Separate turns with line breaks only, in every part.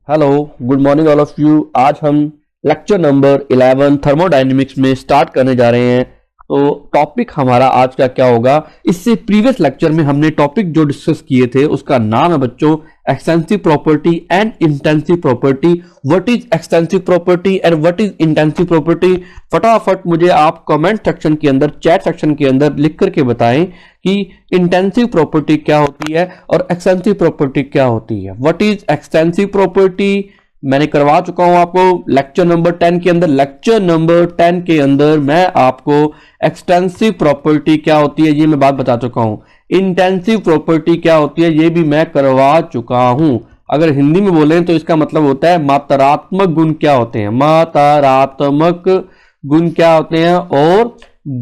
Hello, good morning all of you. आज हम lecture number 11 thermodynamics में स्टार्ट करने जा रहे हैं। तो टॉपिक हमारा आज का क्या होगा, इससे प्रीवियस लेक्चर में हमने टॉपिक जो डिस्कस किए थे उसका नाम है बच्चों extensive property and intensive property. What is extensive property and what is intensive property. फटाफट मुझे आप कमेंट सेक्शन के अंदर, चैट सेक्शन के अंदर लिख करके बताएं कि इंटेंसिव प्रॉपर्टी क्या होती है और एक्सटेंसिव प्रॉपर्टी क्या होती है। व्हाट इज एक्सटेंसिव प्रॉपर्टी मैंने करवा चुका हूं आपको लेक्चर नंबर 10 के अंदर। लेक्चर नंबर 10 के अंदर मैं आपको एक्सटेंसिव प्रॉपर्टी क्या होती है ये मैं बात बता चुका हूं। इंटेंसिव प्रॉपर्टी क्या होती है ये भी मैं करवा चुका हूं। अगर हिंदी में बोलें तो इसका मतलब होता है मात्रात्मक गुण क्या होते हैं, मात्रात्मक गुण क्या होते हैं और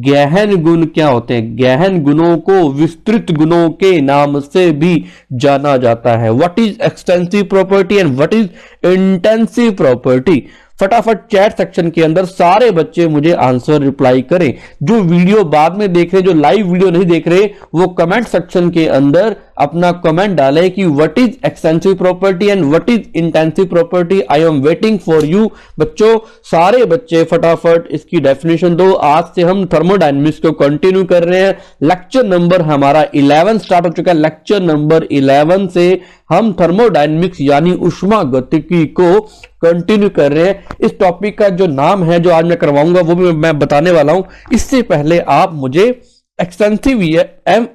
गहन गुण क्या होते हैं। गहन गुणों को विस्तृत गुणों के नाम से भी जाना जाता है। What is extensive property and what is intensive property. फटाफट चैट सेक्शन के अंदर सारे बच्चे मुझे आंसर रिप्लाई करें। जो वीडियो बाद में देख रहे, जो लाइव वीडियो नहीं देख रहे, वो कमेंट सेक्शन के अंदर अपना कमेंट डालें कि what is extensive property and what is intensive property. I am waiting for you. बच्चों सारे बच्चे फटाफट इसकी डेफिनेशन दो। आज से हम थर्मोडायनेमिक्स को कंटिन्यू कर रहे हैं। लेक्चर नंबर हमारा 11 स्टार्ट हो चुका है। लेक्चर नंबर 11 से हम थर्मोडायनेमिक्स यानी ऊष्मा गतिकी को कंटिन्यू कर रहे हैं। इस टॉपिक का जो नाम है जो आज मैं करवाऊंगा वो भी मैं बताने वाला हूं। इससे पहले आप मुझे एक्सटेंसिव एंड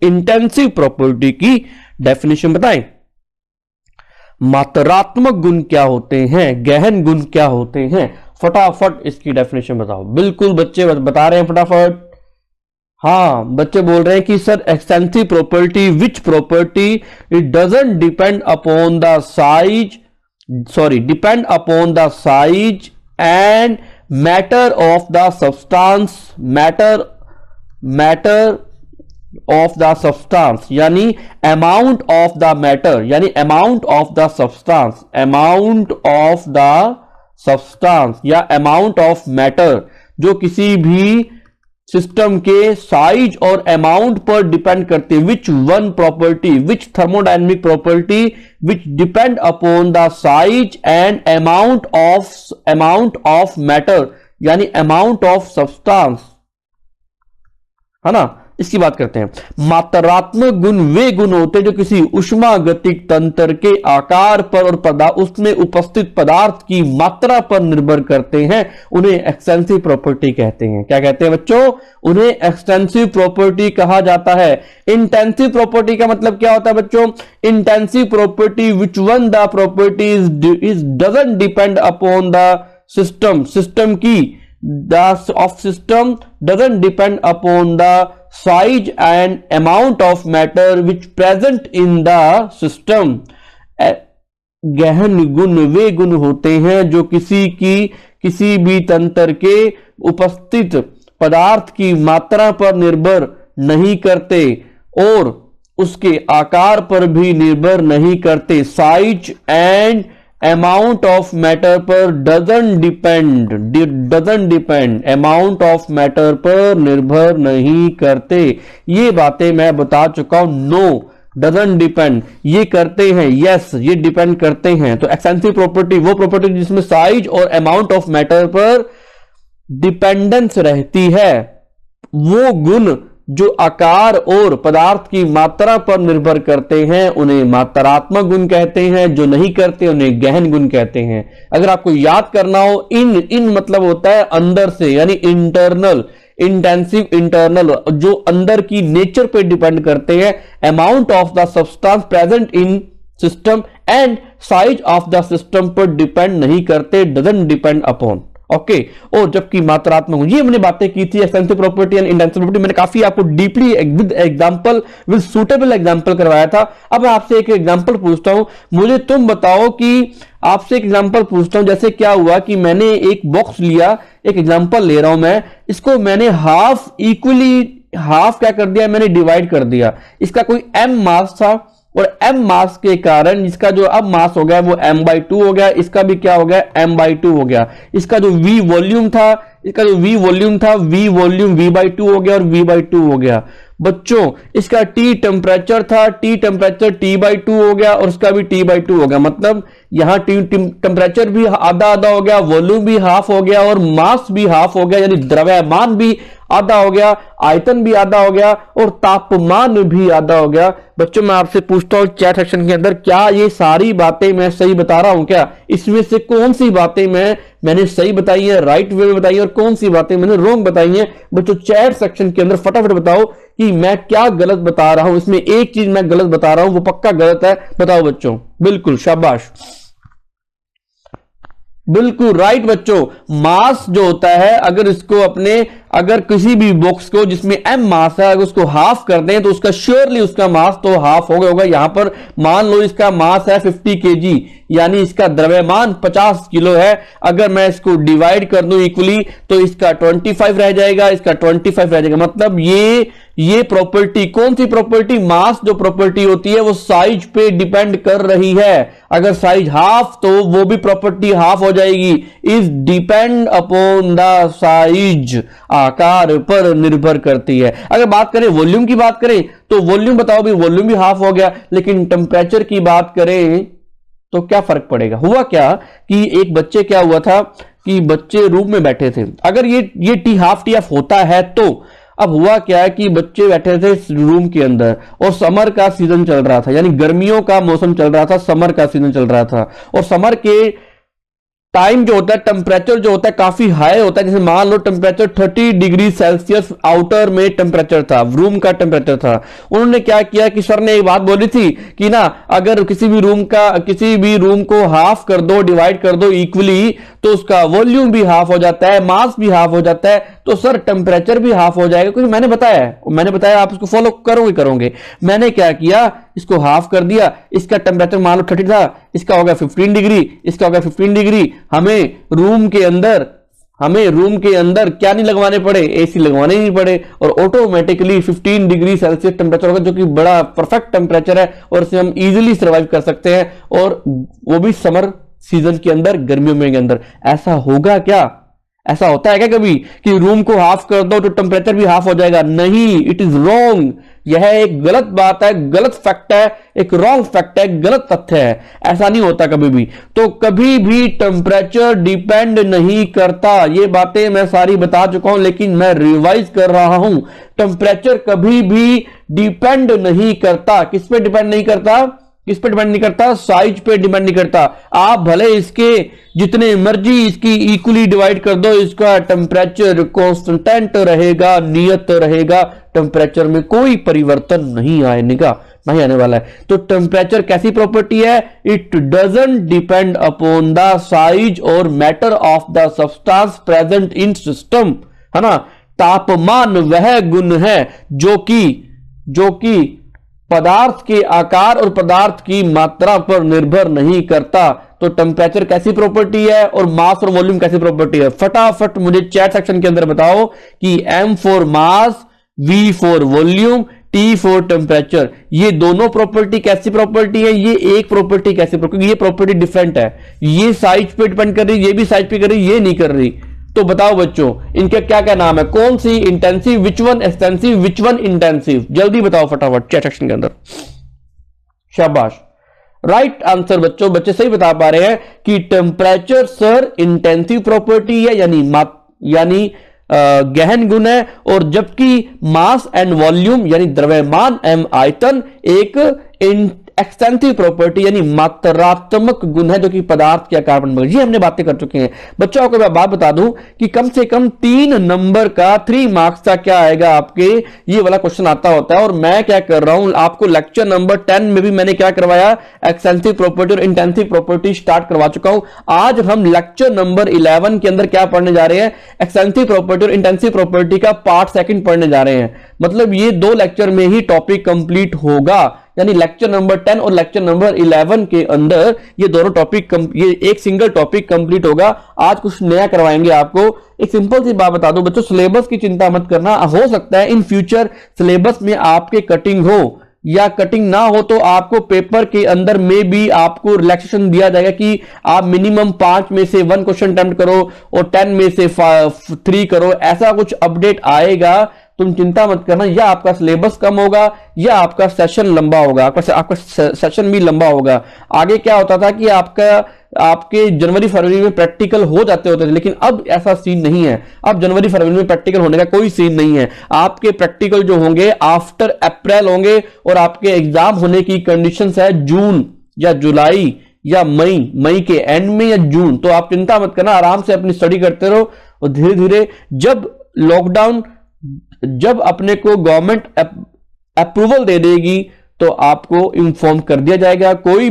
इंटेंसिव प्रॉपर्टी की डेफिनेशन बताएं। मात्रात्मक गुण क्या होते हैं, गहन गुण क्या होते हैं, फटाफट इसकी डेफिनेशन बताओ। बिल्कुल बच्चे बता रहे हैं फटाफट। हाँ, बच्चे बोल रहे हैं कि sir extensive property which property it doesn't depend upon the size, depend upon the size and matter of the substance, matter of the substance यानी amount of the matter यानी amount of the substance, amount of the substance या amount of matter जो किसी भी system के size और amount पर depend करते हैं। Which one property, which thermodynamic property which depend upon the size and amount of matter यानी अमाउंट ऑफ सब्सटेंस, है ना। इसकी बात करते हैं। मात्रात्मक गुण वे गुण होते हैं जो किसी ऊष्मागतिक तंत्र के आकार पर और उसमें उपस्थित पदार्थ की मात्रा पर निर्भर करते हैं। उन्हें एक्सटेंसिव प्रॉपर्टी कहते हैं। क्या कहते हैं बच्चों? उन्हें एक्सटेंसिव प्रॉपर्टी कहा जाता है। इंटेंसिव प्रॉपर्टी का मतलब क्या होता है बच्चों? Intensive property which one the property is doesn't depend upon the system, system की of system doesn't depend upon the size and amount of matter which present in the system। गहन गुण वे गुण होते हैं जो किसी भी तंत्र के उपस्थित पदार्थ की मात्रा पर निर्भर नहीं करते और उसके आकार पर भी निर्भर नहीं करते। Size and amount of matter पर doesn't depend, amount of matter पर निर्भर नहीं करते। ये बातें मैं बता चुका हूं। नो, डजंट डिपेंड, ये करते हैं। यस, ये डिपेंड करते हैं। तो एक्सटेंसिव प्रॉपर्टी वो प्रॉपर्टी जिसमें साइज और अमाउंट ऑफ मैटर पर डिपेंडेंस रहती है। वो गुण जो आकार और पदार्थ की मात्रा पर निर्भर करते हैं उन्हें मात्रात्मक गुण कहते हैं। जो नहीं करते उन्हें गहन गुण कहते हैं। अगर आपको याद करना हो, इन मतलब होता है अंदर से यानी इंटरनल, इंटेंसिव इंटरनल जो अंदर की नेचर पे डिपेंड करते हैं। Amount of the substance present in system and size of the system पर डिपेंड नहीं करते, डजंट डिपेंड अपॉन। ओके, और जबकि मात्रात्मक, ये मैंने बातें की थी extensive property and intensive property. मैंने काफी आपको deeply with example, with suitable example करवाया था। अब मैं आपसे एक एग्जांपल पूछता हूं, मुझे तुम बताओ कि आपसे एक एग्जांपल पूछता हूं। जैसे क्या हुआ कि मैंने एक बॉक्स लिया, एक एग्जांपल ले रहा हूं मैं, इसको मैंने हाफ क्या कर दिया, मैंने डिवाइड कर दिया। इसका कोई m मास था और m मास के कारण इसका जो अब मास हो गया वो m/2 हो गया। इसका भी क्या हो गया, m/2 हो गया। इसका जो v वॉल्यूम था इसका जो V वॉल्यूम था, V वॉल्यूम V/2 हो गया और V/2 हो गया। बच्चों इसका T टेम्परेचर था, T टेम्परेचर T/2 हो गया और उसका भी T/2 हो गया। मतलब यहां टेम्परेचर भी आधा आधा हो गया, वॉल्यूम भी हाफ हो गया और मास भी हाफ हो गया, यानी द्रव्यमान भी आधा हो गया, आयतन भी आधा हो गया और तापमान भी आधा हो गया। बच्चों मैं आपसे पूछता हूं चैट सेक्शन के अंदर, क्या ये सारी बातें मैं सही बता रहा हूं? क्या इसमें से कौन सी बातें मैंने सही बताई है, राइट वे में बताई है, और कौन सी बातें मैंने रॉन्ग बताई हैं? बच्चों चैट सेक्शन के अंदर फटाफट बताओ कि मैं क्या गलत बता रहा हूं। इसमें एक चीज मैं गलत बता रहा हूं, वो पक्का गलत है, बताओ बच्चों। बिल्कुल शाबाश, बिल्कुल राइट बच्चों। मास जो होता है, अगर किसी भी बॉक्स को जिसमें m मास है, अगर उसको हाफ कर दें तो उसका श्योरली उसका मास तो हाफ हो गया होगा। यहां पर मान लो इसका मास है 50 kg, यानी इसका द्रव्यमान 50 किलो है। अगर मैं इसको डिवाइड कर दूं इक्वली तो इसका 25 रह जाएगा, इसका 25 रह जाएगा। मतलब ये प्रॉपर्टी, कौन सी प्रॉपर्टी? मास जो प्रॉपर्टी होती है वो साइज पे डिपेंड कर रही है। अगर साइज हाफ तो वो भी प्रॉपर्टी हाफ हो जाएगी। Is depend upon the size, आकार पर निर्भर करती है। अगर बात करें वॉल्यूम की बात करें तो वॉल्यूम बताओ भी, वॉल्यूम भी हाफ हो गया। लेकिन टेम्परेचर की बात करें तो क्या फर्क पड़ेगा? हुआ क्या कि एक बच्चे क्या हुआ था कि बच्चे रूम में बैठे थे। अगर ये टी हाफ होता है तो अब हुआ क्या है कि बच्चे बैठे थे रूम के अंदर और समर का सीजन चल रहा था, यानी गर्मियों का मौसम चल रहा था, समर का सीजन चल रहा था। और समर के टाइम जो होता है, टेम्परेचर जो होता है काफी हाई होता है। जैसे मान low temperature 30 degree Celsius outer में टेम्परेचर था, रूम का टेम्परेचर था। उन्होंने क्या किया कि सर ने एक बात बोली थी कि ना, अगर किसी भी रूम को हाफ कर दो, डिवाइड कर दो इक्वली, तो उसका वॉल्यूम भी हाफ हो जाता है, मास भी हाफ हो जाता है, तो सर टेम्परेचर भी हाफ हो जाएगा। क्योंकि मैंने बताया आप इसको फॉलो करोगे। मैंने क्या किया, इसको हाफ कर दिया। इसका टेम्परेचर मान लो 30 था, इसका हो गया 15 डिग्री, इसका हो गया 15 डिग्री। हमें रूम के अंदर क्या नहीं लगवाने पड़े, एसी लगवाने नहीं पड़े, और ऑटोमेटिकली 15 डिग्री सेल्सियस टेम्परेचर होगा, जो कि बड़ा परफेक्ट टेम्परेचर है और इसे हम इजीली सर्वाइव कर सकते हैं, और वो भी समर सीजन के अंदर, गर्मियों में के अंदर। ऐसा होगा क्या? ऐसा होता है क्या कभी कि रूम को हाफ कर दो तो टेम्परेचर भी हाफ हो जाएगा? नहीं, इट इज रॉन्ग। यह एक गलत बात है, गलत फैक्ट है, एक रॉन्ग फैक्ट है, गलत तथ्य है। ऐसा नहीं होता कभी भी। तो कभी भी टेम्परेचर डिपेंड नहीं करता। ये बातें मैं सारी बता चुका हूं, लेकिन मैं रिवाइज कर रहा हूं। टेम्परेचर कभी भी डिपेंड नहीं करता। किस पे डिपेंड नहीं करता? साइज पे डिपेंड नहीं करता। आप भले इसके जितने मर्जी इसकी इक्वली डिवाइड कर दो, इसका टेम्परेचर कांस्टेंट रहेगा, नियत रहेगा। टेम्परेचर में कोई परिवर्तन नहीं आने वाला है। तो टेम्परेचर कैसी प्रॉपर्टी है? It doesn't depend upon the size और matter of the substance present in system, है ना। तापमान वह गुण है जो कि पदार्थ के आकार और पदार्थ की मात्रा पर निर्भर नहीं करता। तो टेम्परेचर कैसी प्रॉपर्टी है और मास और वॉल्यूम कैसी प्रॉपर्टी है? फटाफट मुझे चैट सेक्शन के अंदर बताओ कि M for mass, V for volume, T for temperature, ये दोनों प्रॉपर्टी कैसी प्रॉपर्टी है? ये एक प्रॉपर्टी कैसी प्रॉपर्टी? ये प्रॉपर्टी डिफरेंट है। ये साइज पे डिपेंड कर रही, ये भी साइज पे कर रही, ये नहीं कर रही। तो बताओ बच्चों, इनके क्या क्या नाम है? कौन सी intensive, which one extensive, which one intensive? जल्दी बताओ फटाफट चैट सेक्शन के अंदर। शाबाश, राइट आंसर बच्चों। बच्चे सही बता पा रहे हैं कि टेम्परेचर सर इंटेंसिव प्रॉपर्टी है, यानी गहन गुण है, और जबकि मास एंड वॉल्यूम यानी द्रव्यमान एवं आयतन एक एक्सटेंसिव प्रॉपर्टी यानी मात्रात्मक गुण है, जो कि पदार्थ के आकार पर। ये हमने बातें कर चुके हैं बच्चों को। मैं बात बता दूं कि कम से कम 3 नंबर का 3 मार्क्स का क्या आएगा आपके, ये वाला क्वेश्चन आता होता है। और मैं क्या कर रहा हूं, आपको लेक्चर नंबर 10 में भी मैंने क्या करवाया, एक्सटेंसिव प्रॉपर्टी और इंटेंसिव प्रॉपर्टी स्टार्ट करवा चुका हूं। आज हम लेक्चर नंबर 11 के अंदर क्या पढ़ने जा रहे हैं, एक्सटेंसिव प्रॉपर्टी और इंटेंसिव प्रॉपर्टी का पार्ट 2 पढ़ने जा रहे हैं। मतलब ये 2 लेक्चर में ही टॉपिक कंप्लीट होगा, यानी लेक्चर नंबर 10 और लेक्चर नंबर 11 के अंदर ये दोनों टॉपिक, ये एक सिंगल टॉपिक कंप्लीट होगा। आज कुछ नया करवाएंगे आपको। एक सिंपल सी बात बता दूं बच्चों, सिलेबस की चिंता मत करना। हो सकता है इन फ्यूचर सिलेबस में आपके कटिंग हो, या कटिंग ना हो तो आपको पेपर के अंदर में भी आपको रिलैक्सेशन दिया जाएगा कि आप मिनिमम 5 में से 1 क्वेश्चन अटेम्प्ट करो और 10 में से 3 करो, ऐसा कुछ अपडेट आएगा। तुम चिंता मत करना, या आपका सिलेबस कम होगा या आपका सेशन लंबा होगा, आपका सेशन भी लंबा होगा। आगे क्या होता था कि आपके जनवरी फरवरी में प्रैक्टिकल हो जाते होते थे, लेकिन अब ऐसा सीन नहीं है। अब जनवरी फरवरी में प्रैक्टिकल होने का कोई सीन नहीं है। आपके प्रैक्टिकल जो होंगे आफ्टर अप्रैल होंगे और आपके एग्जाम होने की कंडीशंस है जून या जुलाई या मई के एंड में या जून। तो आप चिंता मत करना, आराम से अपनी स्टडी करते रहो और धीरे धीरे जब अपने को गवर्नमेंट अप्रूवल दे देगी तो आपको इंफॉर्म कर दिया जाएगा। कोई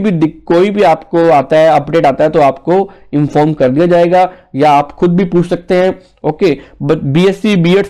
भी आपको आता है, अपडेट आता है तो आपको इंफॉर्म कर दिया जाएगा, या आप खुद भी पूछ सकते हैं। Okay, BSc BEd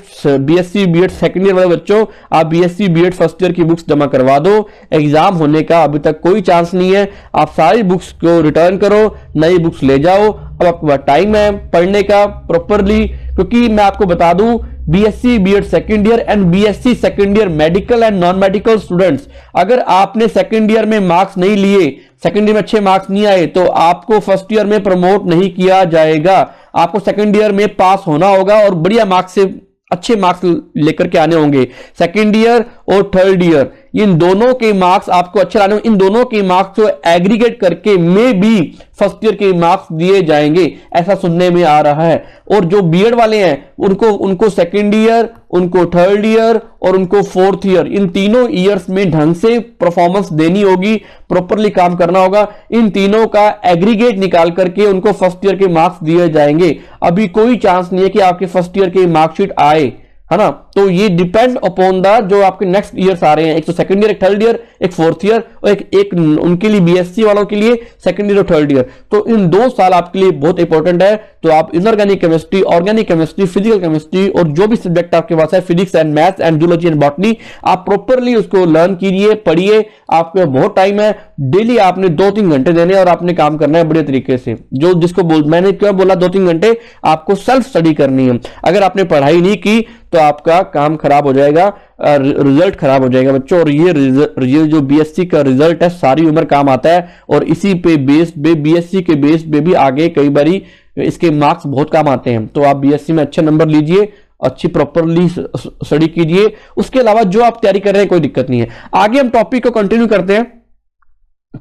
second year वाले बच्चों, आप बीएससी बीएड फर्स्ट ईयर की बुक्स जमा करवा दो। एग्जाम होने का अभी तक कोई चांस नहीं है। आप सारी बुक्स को रिटर्न करो, नई बुक्स ले जाओ। अब आपके पास टाइम है पढ़ने का प्रॉपरली, क्योंकि मैं आपको बता दूं BSc BEd second year and BSc second year medical and non medical students, अगर आपने सेकंड ईयर में मार्क्स नहीं लिए, सेकंड ईयर में अच्छे मार्क्स नहीं आए, तो आपको फर्स्ट ईयर में प्रमोट नहीं किया जाएगा। आपको सेकंड ईयर में पास होना होगा और बढ़िया मार्क्स से अच्छे मार्क्स लेकर के आने होंगे। सेकंड ईयर और थर्ड ईयर इन दोनों के मार्क्स आपको अच्छे लाने होंगे। इन दोनों के मार्क्स को एग्रीगेट करके में भी फर्स्ट ईयर के मार्क्स दिए जाएंगे, ऐसा सुनने में आ रहा है। और जो बीएड वाले हैं उनको सेकंड ईयर, उनको थर्ड ईयर और उनको फोर्थ ईयर, इन तीनों ईयर्स में ढंग से परफॉर्मेंस देनी होगी, प्रॉपरली काम करना होगा। इन तीनों का एग्रीगेट निकाल करके उनको फर्स्ट ईयर के मार्क्स दिए जाएंगे। अभी कोई चांस नहीं है कि आपके फर्स्ट ईयर के मार्कशीट आए, है ना। तो ये डिपेंड अपॉन द जो आपके नेक्स्ट ईयर्स आ रहे हैं, एक तो सेकंड ईयर, एक थर्ड ईयर, एक फोर्थ ईयर और एक उनके लिए बीएससी वालों के लिए सेकंड ईयर और थर्ड ईयर। तो इन 2 साल आपके लिए बहुत इंपॉर्टेंट है। तो आप inorganic chemistry, organic chemistry, physical chemistry और जो भी सब्जेक्ट आपके पास है, physics and maths and zoology and botany, आप प्रॉपरली उसको लर्न कीजिए, पढ़िए। आपके बहुत टाइम है, डेली आपने 2-3 घंटे देने और आपने काम करना है बड़े तरीके से। मैंने क्यों बोला 2-3 घंटे, आपको सेल्फ स्टडी करनी है। अगर आपने पढ़ाई नहीं की तो आपका काम खराब हो जाएगा, रिजल्ट खराब हो जाएगा बच्चों। और ये जो बीएससी का रिजल्ट है सारी उम्र काम आता है, और इसी पे बीएससी के बेस पे भी आगे कई बारी इसके मार्क्स बहुत काम आते हैं। तो आप बीएससी में अच्छे नंबर लीजिए, अच्छी प्रॉपरली स्टडी कीजिए। उसके अलावा जो आप तैयारी कर रहे हैं कोई दिक्कत नहीं है। आगे हम टॉपिक को कंटिन्यू करते हैं।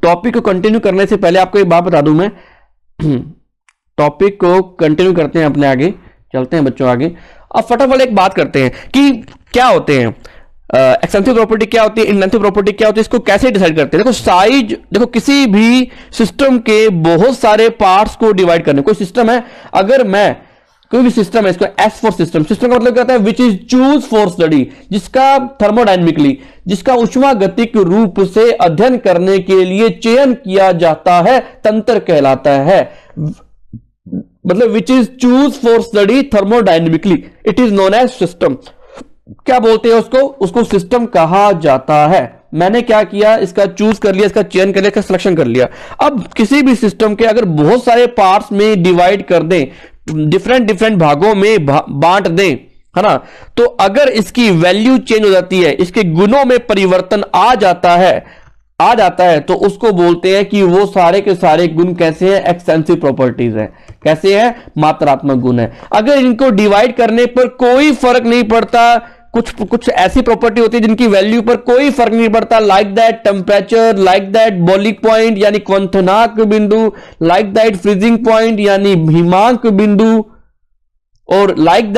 टॉपिक को कंटिन्यू करने से पहले आपको एक बात बता दूं मैं, टॉपिक को कंटिन्यू करते हैं, अपने आगे चलते हैं बच्चों आगे। अब फटाफट एक बात करते हैं कि क्या होते हैं एक्सटेंसिव प्रॉपर्टी, क्या होती है इंटेंसिव प्रॉपर्टी, क्या होती है, इसको कैसे डिसाइड करते हैं। देखो साइज, देखो किसी भी सिस्टम के बहुत सारे पार्ट्स को डिवाइड करने, कोई सिस्टम है, अगर मैं कोई भी सिस्टम है, इसको एस फॉर सिस्टम का मतलब कहता है विच इज चूज फॉर स्टडी, जिसका थर्मोडायनेमिकली, जिसका उष्मागतिक रूप से अध्ययन करने के लिए चयन किया जाता है, तंत्र कहलाता है। मतलब which is choose for study thermodynamically, it is known as system. क्या बोलते हैं उसको सिस्टम कहा जाता है। मैंने क्या किया, इसका चूज कर लिया, इसका चयन कर लिया, इसका सिलेक्शन कर लिया। अब किसी भी सिस्टम के अगर बहुत सारे पार्ट्स में डिवाइड कर दें, डिफरेंट भागों में बांट दें, है ना, तो अगर इसकी वैल्यू चेंज हो जाती है, इसके गुणों में परिवर्तन आ जाता है तो उसको बोलते हैं कि वो सारे के सारे गुण कैसे हैं, एक्सटेंसिव प्रॉपर्टीज हैं। कैसे हैं, मात्रात्मक गुण है। अगर इनको डिवाइड करने पर कोई फर्क नहीं पड़ता, कुछ ऐसी प्रॉपर्टी होती है जिनकी वैल्यू पर कोई फर्क नहीं पड़ता, like that temperature, like that boiling point यानी क्वथनांक बिंदु, लाइक दैट फ्रीजिंग पॉइंट यानी हिमांक बिंदु, और like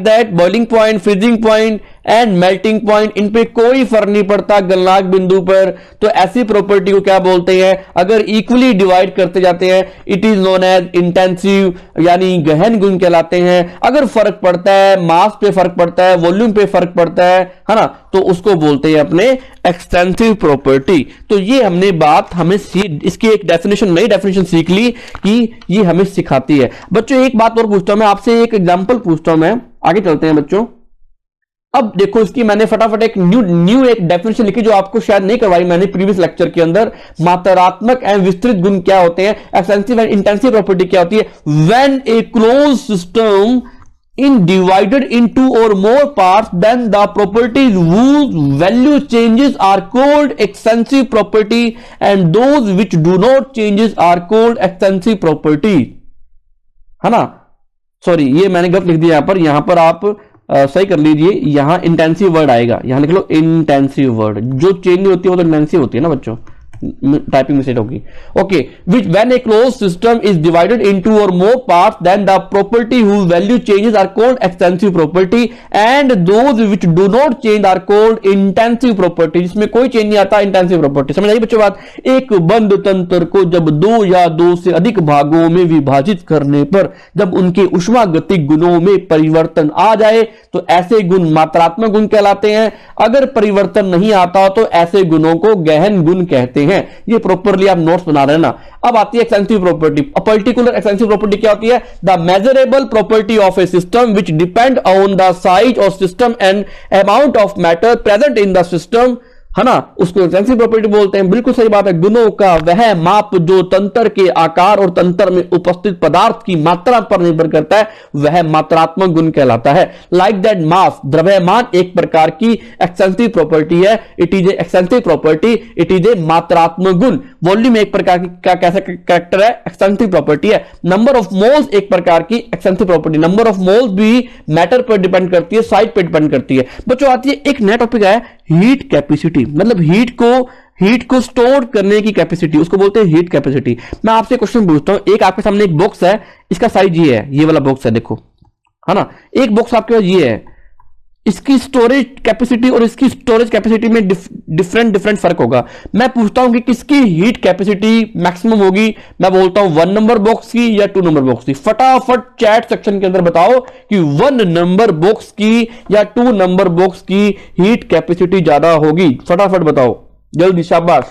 that boiling point, freezing point and melting point, इन पे कोई फर्क नहीं पड़ता गलनांक बिंदु पर। तो ऐसी प्रॉपर्टी को क्या बोलते हैं, अगर इक्वली डिवाइड करते जाते हैं, it is known as intensive यानी गहन गुण कहलाते हैं। अगर फर्क पड़ता है, मास पे फर्क पड़ता है, वॉल्यूम पे फर्क पड़ता है ना, तो उसको बोलते हैं अपने एक्सटेंसिव प्रॉपर्टी। तो ये हमने बात इसकी एक डेफिनेशन, नई डेफिनेशन सीख ली कि ये हमें सिखाती है। बच्चों एक बात और पूछता हूं मैं आपसे, एक एग्जांपल पूछता हूं मैं, आगे चलते हैं बच्चों। अब देखो इसकी मैंने फटाफट एक न्यू एक डेफिनेशन लिखी जो आपको शायद नहीं करवाई मैंने प्रीवियस लेक्चर के अंदर। मात्रात्मक एवं विस्तृत गुण क्या होते हैं, एक्सटेंसिव एंड इंटेंसिव प्रॉपर्टी क्या होती है। When A close system in divided into or more parts, then the properties whose value changes are called extensive property and those which do not changes are called extensive property. है ना, sorry ये मैंने गलत लिख दिया यहां पर आप सही कर लीजिए, यहां इंटेंसिव वर्ड आएगा, यहां लिख लो इंटेंसिव वर्ड, जो चेंज नहीं होती है वो तो इंटेंसिव होती है ना बच्चों, टाइपिंग मिस्टेक होगी. Okay, which when a closed system is divided into or more parts, then the property whose value changes are called extensive property and those which do not change are called intensive property. जिसमें कोई change नहीं आता, intensive property. समझ आई बच्चों बात? एक बंद तंत्र को जब दो या दो से अधिक भागों में विभाजित करने पर जब उनके उष्मागतिक गुणों में परिवर्तन आ जाए तो ऐसे गुण मात्रात्मक गुण कहलाते हैं. अगर परिवर्तन नहीं आता तो ऐसे गुणों को गहन गुण कहते हैं. ये प्रॉपरली आप नोट्स बना रहे हैं ना. अब आती है extensive property. Particular extensive property क्या होती है? The measurable property of A system which depend on the size of system and amount of matter present in the system, है ना, उसको एक्सटेंसिव प्रॉपर्टी बोलते हैं. बिल्कुल सही बात है. गुणों का वह माप जो तंत्र के आकार और तंत्र में उपस्थित पदार्थ की मात्रा पर निर्भर करता है वह मात्रात्मक गुण कहलाता है. लाइक दैट मास, द्रव्यमान एक प्रकार की एक्सटेंसिव प्रॉपर्टी है. It is a extensive property, it is a मात्रात्मक गुण. वॉल्यूम एक प्रकार का कैसा कैरेक्टर है? एक्सटेंसिव प्रॉपर्टी है. नंबर ऑफ मोल्स एक प्रकार की extensive property. Number of moles भी मैटर पर डिपेंड करती है, साइज पर डिपेंड करती है. बच्चों आती है एक नया टॉपिक है हीट कैपेसिटी, मतलब हीट को स्टोर करने की कैपेसिटी, उसको बोलते हैं हीट कैपेसिटी. मैं आपसे क्वेश्चन पूछता हूं, एक आपके सामने एक बॉक्स है, इसका साइज ये है, ये वाला बॉक्स है देखो, है ना. एक बॉक्स आपके पास ये है, इसकी स्टोरेज कैपेसिटी और इसकी स्टोरेज कैपेसिटी में डिफरेंट फर्क होगा. मैं पूछता हूं कि किसकी हीट कैपेसिटी मैक्सिमम होगी? मैं बोलता हूं 1 नंबर बॉक्स की या 2 नंबर बॉक्स की. फटाफट चैट सेक्शन के अंदर बताओ कि 1 नंबर बॉक्स की या 2 नंबर बॉक्स की हीट कैपेसिटी ज्यादा होगी. फटाफट बताओ जल्दी, शाबाश,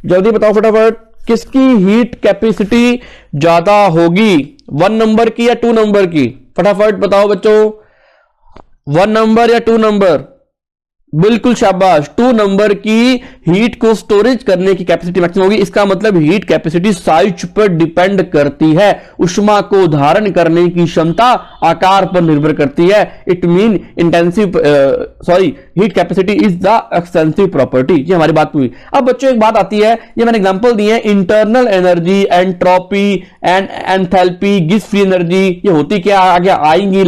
जल्दी बताओ फटाफट, किसकी हीट कैपेसिटी ज्यादा होगी? 1 नंबर की या 2 नंबर की? फटाफट बताओ बच्चों, 1 नंबर या 2 नंबर? बिल्कुल शाबाश, 2 नंबर की हीट को स्टोरेज करने की कैपेसिटी मैक्सिमम होगी. इसका मतलब हीट कैपेसिटी साइज पर डिपेंड करती है, उष्मा को धारण करने की क्षमता आकार पर निर्भर करती है. It mean intensive heat capacity is the extensive property. ये हमारी बात हुई. अब बच्चों एक बात आती है, ये मैंने एग्जांपल दी है, internal energy, entropy and enthalpy, Gibbs free energy. ये होती क्या? आगे आएंगी,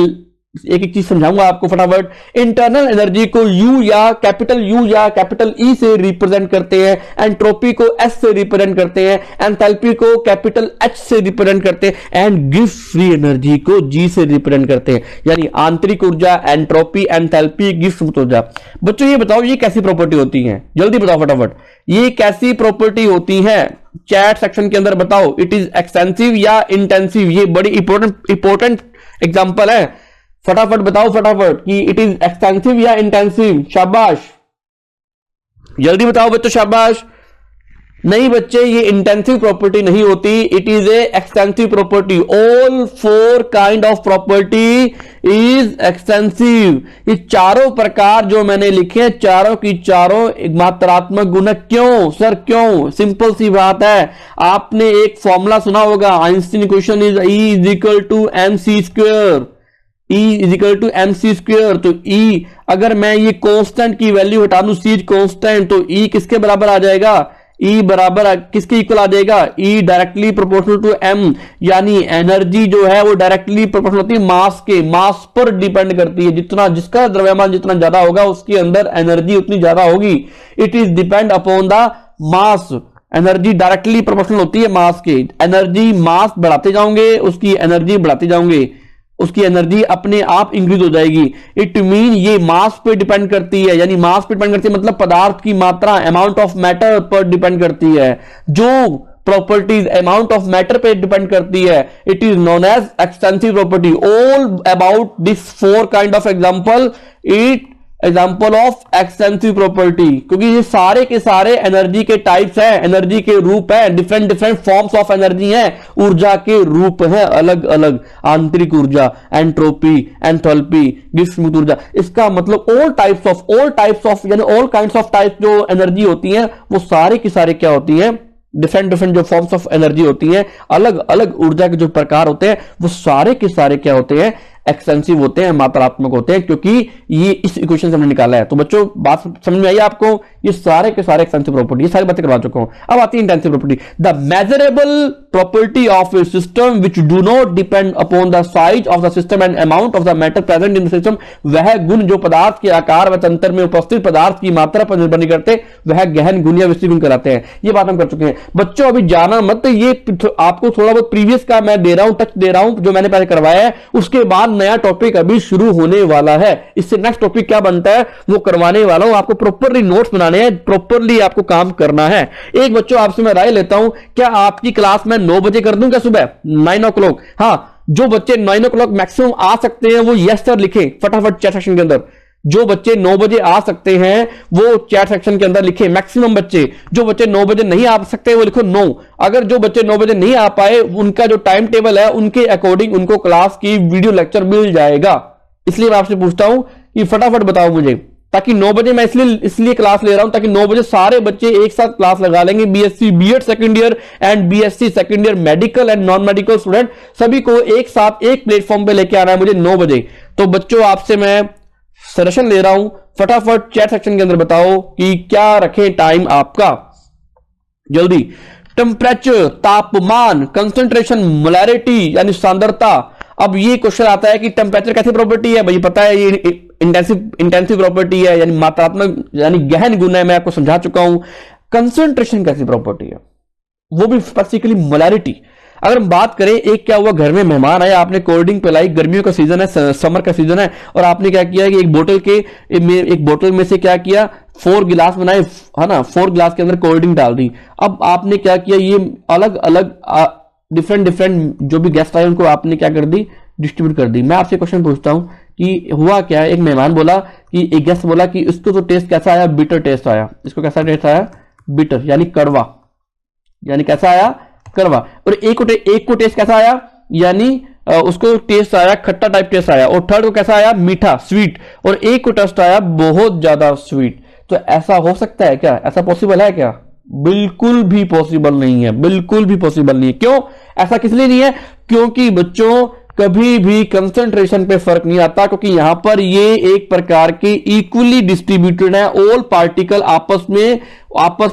एक एक चीज समझाऊंगा आपको फटाफट. इंटरनल एनर्जी को यू या कैपिटल ई से रिप्रेजेंट करते हैं, एंट्रोपी को एस से रिप्रेजेंट करते हैं, एंथैल्पी को कैपिटल एच से रिप्रेजेंट करते हैं, एंड गिब्स फ्री एनर्जी को जी से रिप्रेजेंट करते हैं. यानी आंतरिक ऊर्जा, एंट्रोपी, एंथैल्पी, गिब्स मुक्त ऊर्जा. बच्चों ये बताओ ये कैसी प्रॉपर्टी होती है? जल्दी बताओ फटाफट, ये कैसी प्रॉपर्टी होती है? चैट सेक्शन के अंदर बताओ. इट इज एक्सटेंसिव या इंटेंसिव? ये बड़ी इंपॉर्टेंट एग्जांपल है. फटाफट बताओ फटाफट कि इट इज एक्सटेंसिव या इंटेंसिव. शाबाश, जल्दी बताओ बच्चों, शाबाश. नहीं बच्चे, ये इंटेंसिव प्रॉपर्टी नहीं होती, it is a extensive property. All 4 kind of property is extensive. ये चारों प्रकार जो मैंने लिखे हैं, चारों की चारों मात्रात्मक गुण. क्यों सर, क्यों? सिंपल सी बात है, आपने एक फॉर्मूला सुना होगा, Einstein equation is E is equal to MC square. E is equal to MC square. तो E अगर मैं ये कांस्टेंट की वैल्यू हटा दूं, C कांस्टेंट, तो E किसके बराबर आ जाएगा? E बराबर किसके इक्वल आ जाएगा? E directly proportional to M. यानी एनर्जी जो है वो डायरेक्टली प्रोपोर्शनल होती है मास के. मास पर डिपेंड करती है, जितना जिसका द्रव्यमान जितना ज्यादा होगा उसके अंदर एनर्जी उतनी ज्यादा होगी. It is depend upon the mass. Energy directly proportional होती है मास के. एनर्जी मास बढ़ाते जाओगे, उसकी एनर्जी बढ़ाते जाओगे, उसकी एनर्जी अपने आप इंक्रीज हो जाएगी. इट मीन ये मास पे डिपेंड करती है, यानी मास पे डिपेंड करती है मतलब पदार्थ की मात्रा, अमाउंट ऑफ मैटर पर डिपेंड करती है. जो प्रॉपर्टीज अमाउंट ऑफ मैटर पे डिपेंड करती है, it is known as extensive property. All about this 4 kind of example, it example of extensive property. क्योंकि ये सारे के सारे एनर्जी के टाइप्स हैं, एनर्जी के रूप हैं, डिफरेंट फॉर्म्स ऑफ एनर्जी हैं, ऊर्जा के रूप हैं अलग अलग. आंतरिक ऊर्जा, एंट्रोपी, एंथैल्पी, गिब्स मुक्त ऊर्जा. इसका मतलब ऑल टाइप्स ऑफ यानी ऑल काइंड्स ऑफ टाइप्स जो एनर्जी होती हैं वो सारे की सारे क्या होती हैं? डिफरेंट डिफरेंट जो फॉर्म्स ऑफ एनर्जी होती हैं, अलग अलग ऊर्जा के जो प्रकार होते हैं, वो सारे के सारे क्या होते हैं, एक्सटेंसिव होते हैं, मात्रात्मक होते हैं, क्योंकि ये इस इक्वेशन से हमने निकाला है। तो बच्चों बात समझ में आई आपको, ये सारे के सारे एक्सटेंसिव प्रॉपर्टी, ये सारी बातें करवा चुका हूं। अब आती है intensive property. The measurable property of A system which do not depend upon the size of the system and amount of the matter present in the system, वह गुण जो पदार्थ के आकार व तंत्र में उपस्थित पदार्थ की मात्रा पर निर्भर नहीं करते, वह गहन गुण या विस्तृत गुण कहलाते हैं। ये बात हम कर चुके हैं बच्चों। अभी जाना मत, ये आपको थोड़ा बहुत प्रीवियस का मैं दे रहा हूं, टच दे रहा हूं, जो मैंने पहले करवाया है। उसके बाद नया टॉपिक अभी शुरू होने वाला है। इससे नेक्स्ट टॉपिक क्या बनता है वो करवाने वाला हूं। आपको प्रॉपरली नोट्स बनाने हैं, प्रॉपरली आपको काम करना है। एक बच्चों आपसे मैं राय लेता हूं, क्या आपकी क्लास में 9 बजे कर दूं क्या सुबह 9 o'clock? हाँ, जो बच्चे 9 o'clock मैक्सिमम आ सकते हैं वो यस सर लिखें फटाफट चैट सेक्शन के अंदर। जो बच्चे 9 बजे आ सकते हैं वो चैट सेक्शन के अंदर लिखे मैक्सिमम बच्चे। जो बच्चे 9 बजे नहीं आ सकते वो लिखो 9। अगर जो बच्चे 9 बजे नहीं आ पाए, उनका जो टाइम टेबल है उनके अकॉर्डिंग उनको क्लास की वीडियो लेक्चर मिल जाएगा। इसलिए मैं आपसे पूछता हूं कि फटाफट बताओ मुझे, ताकि 9 बजे मैं इसलिए क्लास ले रहा हूं ताकि 9 बजे सारे बच्चे एक साथ क्लास लगा लेंगे। BSc BEd second year and BSc second year medical and non medical student, सभी को एक साथ एक प्लेटफॉर्म पे लेके आना है मुझे 9 बजे। तो बच्चों आपसे मैं सजेशन ले रहा हूं, फटाफट चैट सेक्शन के अंदर बताओ कि क्या रखें टाइम आपका, जल्दी। टेम्परेचर, तापमान, कंसंट्रेशन, मोलैरिटी यानी सांद्रता। अब ये क्वेश्चन आता है कि टेम्परेचर कैसी प्रॉपर्टी है, भाई पता है ये इंटेंसिव प्रॉपर्टी है, यानी मात्रात्मक यानी गहन गुण है, मैं आपको समझा चुका हूं। कंसंट्रेशन कैसी प्रॉपर्टी है, वो भी स्पेसिफिकली मोलैरिटी। अगर हम बात करें, एक क्या हुआ, घर में मेहमान आया, आपने कोल्ड ड्रिंक पिलाई, गर्मियों का सीजन है, समर का सीजन है, और आपने क्या किया कि एक बोतल में से क्या किया 4 गिलास बनाए, है ना, 4 गिलास के अंदर कोल्ड ड्रिंक डाल दी। अब आपने क्या किया, ये अलग अलग डिफरेंट जो भी गेस्ट आए उनको आपने क्या कर दी, डिस्ट्रीब्यूट कर दी। मैं आपसे क्वेश्चन पूछता हूं कि हुआ क्या, एक मेहमान बोला कि एक गेस्ट बोला कि इसको तो टेस्ट कैसा आया, बिटर टेस्ट आया। इसको कैसा टेस्ट आया, बिटर यानी कड़वा, यानी कैसा आया, कड़वा। और एक को टेस्ट कैसा आया, यानी उसको टेस्ट आया खट्टा टाइप टेस्ट आया। और थर्ड को कैसा आया, मीठा स्वीट। और एक को टेस्ट आया बहुत ज्यादा स्वीट। तो ऐसा हो सकता है क्या, ऐसा पॉसिबल है क्या? बिल्कुल भी पॉसिबल नहीं है, बिल्कुल भी पॉसिबल नहीं है। क्यों ऐसा किस लिए नहीं है? क्योंकि बच्चों कभी भी कंसंट्रेशन पे फर्क नहीं आता, क्योंकि यहां पर ये एक प्रकार के इक्वली डिस्ट्रीब्यूटेड है। ऑल पार्टिकल आपस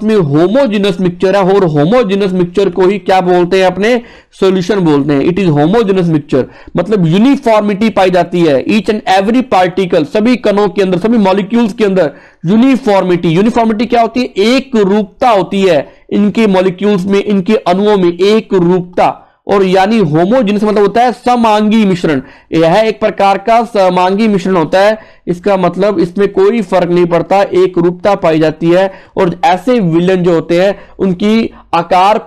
में होमोजेनस मिक्सचर है, और होमोजेनस मिक्सचर को ही क्या बोलते हैं, अपने सॉल्यूशन बोलते हैं। इट इज होमोजेनस मिक्सचर, मतलब यूनिफॉर्मिटी पाई जाती है ईच एंड एवरी पार्टिकल, सभी कणों के अंदर, सभी मॉलिक्यूल्स के अंदर यूनिफॉर्मिटी क्या होती है, एक रूपता होती है इनके मॉलिक्यूल्स में, इनके अणुओं में एक रूपता। और यानी होमोजेनस मतलब होता है समांगी मिश्रण, यह एक प्रकार का समांगी मिश्रण होता है। इसका मतलब इसमें कोई फर्क नहीं पड़ता, एक रूपता पाई जाती है। और ऐसे विलेन जो होते हैं उनकी आकार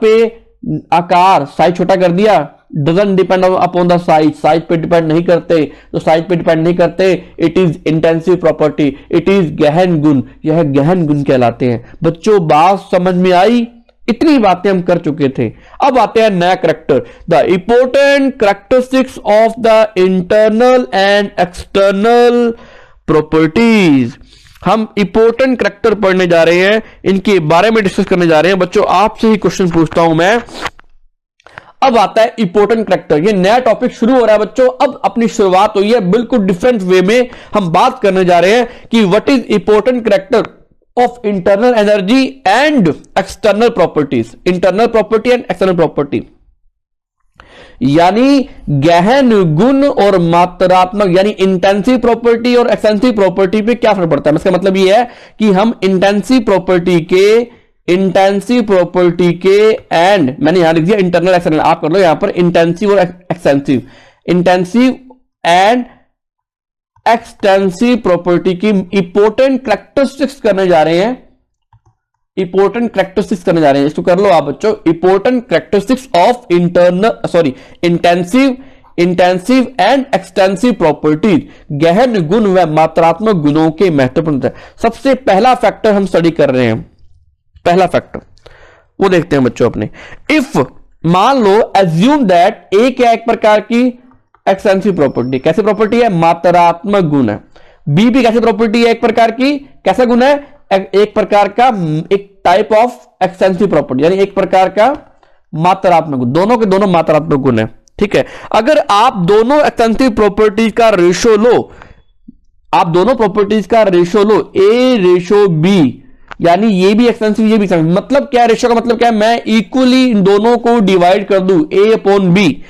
साइज छोटा कर दिया, doesn't depend upon the size पे डिपेंड नहीं करते, तो साइज पे डिपेंड नहीं करते। It is intensive property, it is गहन गुण, यह गहन गुण कहलाते हैं। बच्चों बात समझ में आई? इतनी बातें हम कर चुके थे। अब आते हैं नया character, the important characteristics of the internal and external properties. हम इंपॉर्टेंट करैक्टर पढ़ने जा रहे हैं, इनके बारे में डिस्कस करने जा रहे हैं। बच्चों आपसे ही क्वेश्चन पूछता हूं मैं। अब आता है इंपॉर्टेंट करैक्टर, ये नया टॉपिक शुरू हो रहा है बच्चों। अब अपनी शुरुआत हुई है बिल्कुल डिफरेंट वे में। हम बात करने जा रहे हैं कि what is important character of internal energy and external properties. Internal property and external property यानी गहन गुण और मात्रात्मक, यानी इंटेंसिव प्रॉपर्टी और एक्सटेंसिव प्रॉपर्टी पे क्या फर्क पड़ता है। इसका मतलब यह है कि हम इंटेंसिव प्रॉपर्टी के एंड, मैंने यहां लिख दिया इंटरनल एक्सटर्नल, आप कर लो यहां पर इंटेंसिव और extensive, intensive and extensive property की इंपॉर्टेंट करैक्टरिस्टिक्स करने जा रहे हैं। इसको कर लो आप बच्चों, important characteristics of intensive and extensive properties, गहन गुण व मात्रात्मक गुणों के महत्वपूर्ण। सबसे पहला फैक्टर हम स्टडी कर रहे हैं, पहला फैक्टर वो देखते हैं बच्चों अपने। इफ मान लो एज्यूम दैट ए क्या एक प्रकार की एक्सटेंसिव प्रॉपर्टी, कैसी प्रॉपर्टी है, मात्रात्मक गुण है। बी भी कैसी प्रॉपर्टी है, एक प्रकार की कैसा गुण है, एक प्रकार का एक टाइप ऑफ एक्सटेंसिव प्रॉपर्टी, यानी एक प्रकार का मात्रात्मक गुण, दोनों के दोनों मात्रात्मक गुण है। ठीक है, अगर आप दोनों एक्सटेंसिव प्रॉपर्टीज का रेशो लो, आप दोनों प्रॉपर्टीज का रेशो लो, ए रेशो बी, यानी ये भी एक्सटेंसिव ये भी एक्सटेंसिव, मतलब क्या रेशो का मतलब क्या है, मैं इक्वली इन दोनों को डिवाइड कर दूं, ए अपॉन बी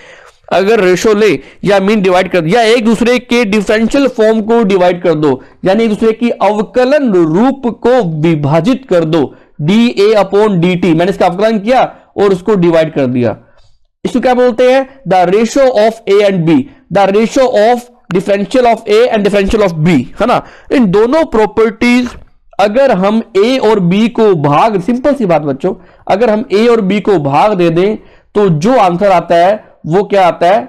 अगर रेशो ले या मीन डिवाइड कर दिया, एक दूसरे के डिफरेंशियल फॉर्म को डिवाइड कर दो, यानी एक दूसरे की अवकलन रूप को विभाजित कर दो, D A upon D T, मैंने इसका अवकलन किया और उसको डिवाइड कर दिया, इसको क्या बोलते हैं, the ratio of A and B, the ratio of differential of A and differential of B, है ना। इन दोनों प्रॉपर्टीज अगर हम ए और बी को भाग, सिंपल सी बात बच्चों, अगर हम ए और बी को भाग दे दें तो जो आंसर आता है वो क्या आता है,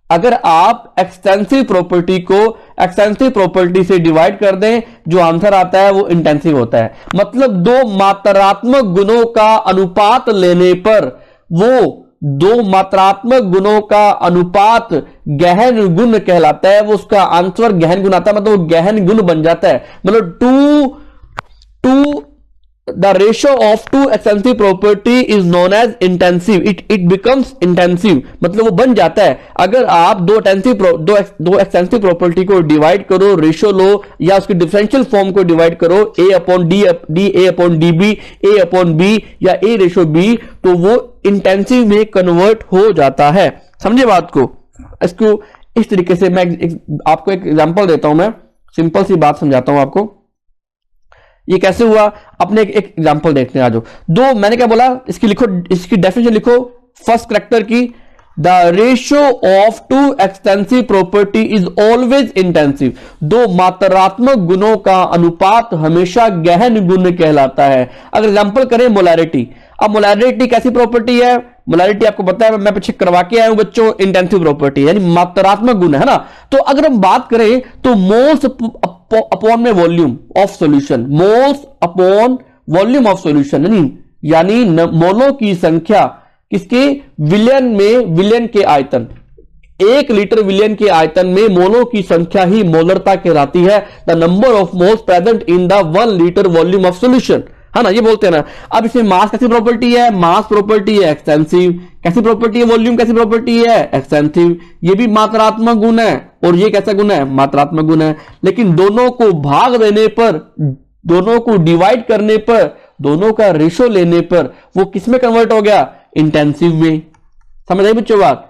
अगर आप एक्सटेंसिव प्रॉपर्टी को एक्सटेंसिव प्रॉपर्टी से डिवाइड कर दें, जो आंसर आता है वो इंटेंसिव होता है। मतलब दो मात्रात्मक गुणों का अनुपात लेने पर, वो दो मात्रात्मक गुणों का अनुपात गहन गुण कहलाता है, वो उसका आंसर गहन गुण आता है, मतलब वो गहन गुण बन जाता है। मतलब to the ratio of two extensive property is known as intensive, it becomes intensive, मतलब वो बन जाता है। अगर आप दो एक्सटेंसिव प्रॉपर्टी को डिवाइड करो, रेशो लो या उसके डिफरेंशियल फॉर्म को डिवाइड करो, A upon D A upon D B, A upon B या ए रेशो बी, तो वो इंटेंसिव में कन्वर्ट हो जाता है। समझे बात को? इसको इस तरीके से मैं आपको एक एग्जांपल देता हूं, मैं सिंपल सी बात समझाता हूं आपको, ये कैसे हुआ। अपने एक एग्जांपल देखते हैं। आज दो, मैंने क्या बोला, इसकी लिखो, इसकी डेफिनेशन लिखो फर्स्ट कैरेक्टर की, the ratio of two extensive property is always intensive, दो मात्रात्मक गुणों का अनुपात हमेशा गहन गुण कहलाता है। अगर एग्जांपल करें मोलैरिटी, अब मोलैरिटी कैसी प्रॉपर्टी है, मोलैरिटी आपको पता है, मैं पीछे करवा के आया हूं बच्चों, इंटेंसिव प्रॉपर्टी यानी मात्रात्मक गुण है ना। तो अगर हम बात करें तो मोल्स अपॉन में volume of solution, moles upon volume of solution, यानी मोलों की संख्या किसके, विलयन में, विलयन के आयतन, 1 लीटर विलयन के आयतन में मोलों की संख्या ही मोलरता कहलाती है। The number of moles present in the 1 litre volume of solution, है ना, ये बोलते हैं ना। अब इसमें मास कैसी प्रॉपर्टी है, मास प्रॉपर्टी है एक्सटेंसिव, कैसी प्रॉपर्टी है, वॉल्यूम कैसी प्रॉपर्टी है, एक्सटेंसिव, ये भी मात्रात्मक गुण है और ये कैसा गुण है, मात्रात्मक गुण है। लेकिन दोनों को भाग देने पर, दोनों को डिवाइड करने पर, दोनों का रेशो लेने पर वो किसमें कन्वर्ट हो गया, इंटेंसिव में। समझ आई बच्चों बात?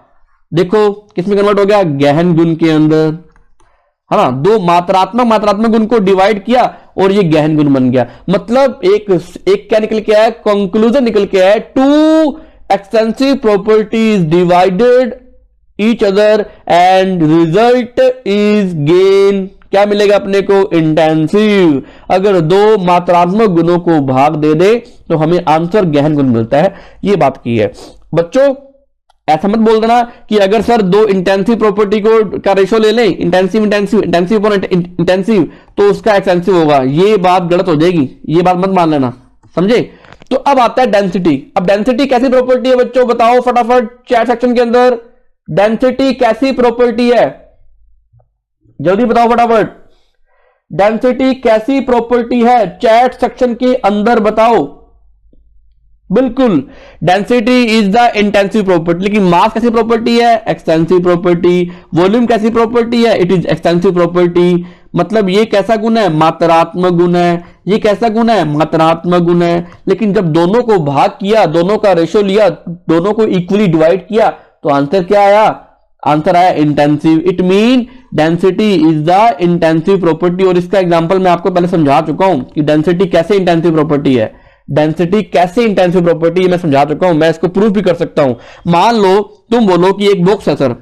देखो किसमें कन्वर्ट हो गया, गहन गुण के अंदर, है ना। दो मात्रात्मक गुण को डिवाइड किया और ये गहन गुण बन गया। मतलब एक क्या निकल के आया, कंक्लूजन निकल के आया, two extensive properties divided each other and result is gain, क्या मिलेगा अपने को, इंटेंसिव। अगर दो मात्रात्मक गुणों को भाग दे दे तो हमें आंसर गहन गुण मिलता है। ये बात की है बच्चों। ऐसा मत बोल देना कि अगर सर दो इंटेंसिव प्रॉपर्टी को का रेशो ले लें, intensive intensive intensive upon intensive, तो उसका एक्सटेंसिव होगा, ये बात गलत हो जाएगी, ये बात मत मान लेना, समझे। तो अब आता है डेंसिटी। अब डेंसिटी कैसी प्रॉपर्टी है बच्चों, बताओ फटाफट चैट सेक्शन के अंदर, डेंसिटी कैसी प्रॉपर्टी है, जल्दी बताओ फटाफट, डेंसिटी कैसी प्रॉपर्टी है, चैट सेक्शन के अंदर बताओ। बिल्कुल, density is the intensive property. लेकिन मास कैसी प्रॉपर्टी है, एक्सटेंसिव प्रॉपर्टी। वॉल्यूम कैसी प्रॉपर्टी है, इट इज एक्सटेंसिव प्रॉपर्टी। मतलब ये कैसा गुण है, मात्रात्मक गुण है। ये कैसा गुण है, मात्रात्मक गुण है। लेकिन जब दोनों को भाग किया, दोनों का रेशो लिया, दोनों को इक्वली डिवाइड किया, तो आंसर क्या आया, आंसर आया intensive. It mean density is the intensive property. और इसका एग्जांपल मैं आपको पहले समझा चुका हूं कि डेंसिटी कैसे इंटेंसिव प्रॉपर्टी है, डेंसिटी कैसे इंटेंसिव प्रॉपर्टी मैं समझा चुका हूं। मैं इसको प्रूफ भी कर सकता हूं। मान लो तुम बोलो कि एक बॉक्स है सर,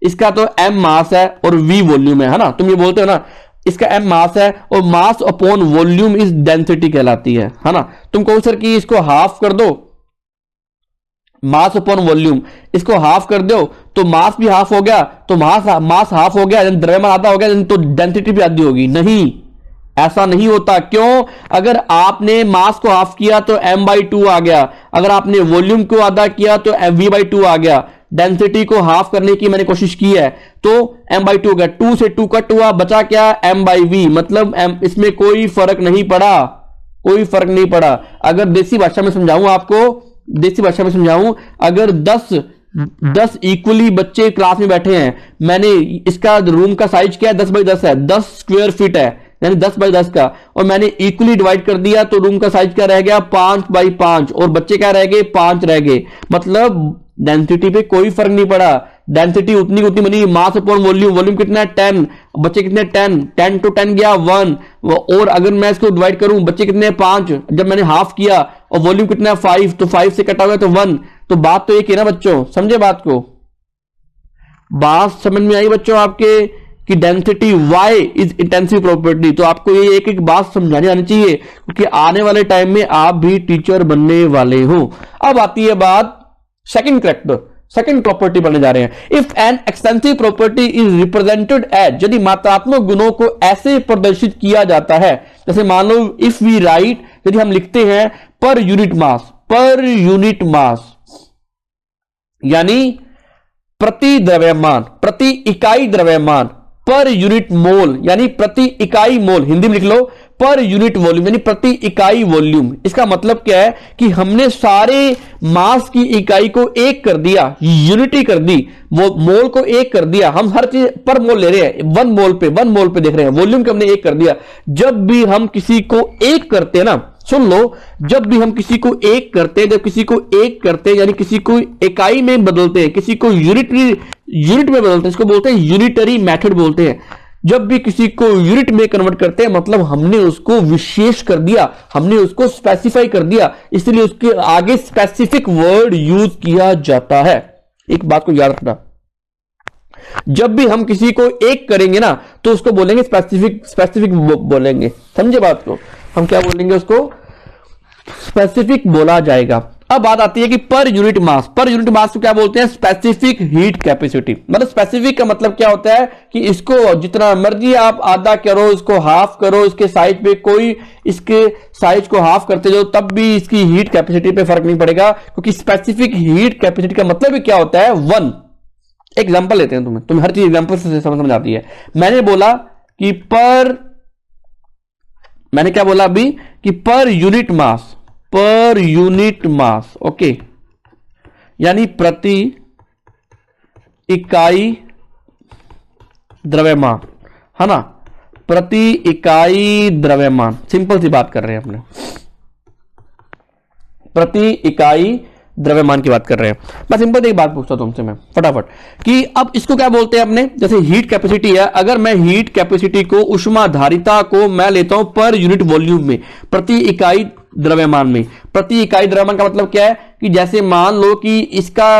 इसका तो m मास है और v वॉल्यूम है ना। तुम ये बोलते हो ना, इसका m मास है और मास अपॉन वॉल्यूम इस डेंसिटी कहलाती है ना। तुम कहो सर कि इसको हाफ कर दो, मास अपॉन वॉल्यूम, इसको हाफ कर दो तो मास भी हाफ हो गया, तो मास हाफ हो गया, द्रव्यमान आधा हो गया, तो डेंसिटी भी आधी होगी। नहीं, ऐसा नहीं होता। क्यों? अगर आपने मास को हाफ किया तो m/2 आ गया, अगर आपने वॉल्यूम को आधा किया तो v/2 आ गया। डेंसिटी को हाफ करने की मैंने कोशिश की है, तो m/2 हो गया, 2 से 2 कट हुआ, बचा क्या m/v, मतलब इसमें कोई फर्क नहीं पड़ा, कोई फर्क नहीं पड़ा। अगर देसी भाषा में समझाऊं आपको, देसी भाषा में समझाऊं, अगर 10 इक्वली बच्चे क्लास में बैठे हैं, मैंने इसका रूम का साइज क्या है 10x10 है, 10 स्क्वायर फीट है, यानी 10x10 का, और मैंने इक्वली डिवाइड कर दिया तो रूम का साइज क्या रह गया 5x5, और बच्चे क्या रह गए 5 रह गए। मतलब डेंसिटी पे कोई फर्क नहीं पड़ा, डेंसिटी उतनी उतनी बनी। मास अपॉन वॉल्यूम, वॉल्यूम कितना है 10, बच्चे कितने 10 to 10 गया 1, और अगर मैं इसको डिवाइड करूं बच्चे कितने 5, जब मैंने हाफ किया, और वॉल्यूम कितना है 5, तो 5 से कटा हुआ तो 1, तो बात तो एक है ना बच्चों, समझे बात को, बात समझ में आई बच्चों आपके कि density y is intensive property. तो आपको ये एक एक बात समझानी आनी चाहिए, क्योंकि आने वाले टाइम में आप भी टीचर बनने वाले हो। अब आती है बात सेकंड कैरेक्टर, सेकंड प्रॉपर्टी बनने जा रहे हैं। If an extensive property is represented as, यदि मात्रात्मक गुणों को ऐसे प्रदर्शित किया जाता है, जैसे मान लो इफ वी राइट, यदि हम लिखते हैं per unit mass, per unit mass यानी प्रति द्रव्यमान, प्रति इकाई द्रव्यमान, पर यूनिट मोल यानी प्रति इकाई मोल, हिंदी में लिख लो पर यूनिट वॉल्यूम यानी प्रति इकाई वॉल्यूम। इसका मतलब क्या है कि हमने सारे मास की इकाई को एक कर दिया, यूनिटी कर दी, वो मोल को एक कर दिया, हम हर चीज पर मोल ले रहे हैं, 1 मोल पे देख रहे हैं, वॉल्यूम को हमने एक कर दिया। जब भी हम किसी को एक करते हैं ना, सुन लो, जब भी हम किसी को एक करते हैं, जब किसी को एक करते हैं यानी किसी को इकाई में बदलते हैं, किसी को यूनिट में बदलते हैं, इसको बोलते हैं यूनिटरी मेथड बोलते हैं। जब भी किसी को यूनिट में कन्वर्ट करते हैं मतलब हमने उसको विशेष कर दिया, हमने उसको स्पेसिफाई कर दिया, इसलिए उसके आगे स्पेसिफिक वर्ड यूज किया जाता है। एक बात को याद रखना, जब भी हम किसी को एक करेंगे ना तो उसको बोलेंगे स्पेसिफिक बोलेंगे, समझे बात को, हम क्या बोलेंगे उसको स्पेसिफिक बोला जाएगा। अब बात आती है कि per unit mass, per unit mass को क्या बोलते हैं स्पेसिफिक हीट कैपेसिटी। मतलब स्पेसिफिक का मतलब क्या होता है कि इसको जितना मर्जी आप आधा करो, इसको हाफ करो, इसके साइज पे कोई इसके साइज को हाफ करते जाओ तब भी इसकी हीट कैपेसिटी पे फर्क नहीं पड़ेगा, क्योंकि स्पेसिफिक हीट कैपेसिटी का मतलब भी क्या होता है 1। एग्जांपल लेते हैं, तुम्हें हर चीज एग्जांपल से समझ आती है। मैंने बोला कि मैंने क्या बोला अभी कि per unit mass, per unit mass, okay, यानी प्रति इकाई द्रव्यमान, है ना, प्रति इकाई द्रव्यमान, सिंपल सी बात कर रहे हैं अपने, प्रति इकाई द्रव्यमान की बात कर रहे हैं। मैं सिंपल एक बात पूछता हूं तुमसे मैं फटाफट कि अब इसको क्या बोलते हैं अपने, जैसे हीट कैपेसिटी है, अगर मैं हीट कैपेसिटी को उष्माधारिता को मैं लेता हूं पर यूनिट वॉल्यूम में, प्रति इकाई द्रव्यमान में। प्रति इकाई द्रव्यमान का मतलब क्या है कि जैसे मान लो कि इसका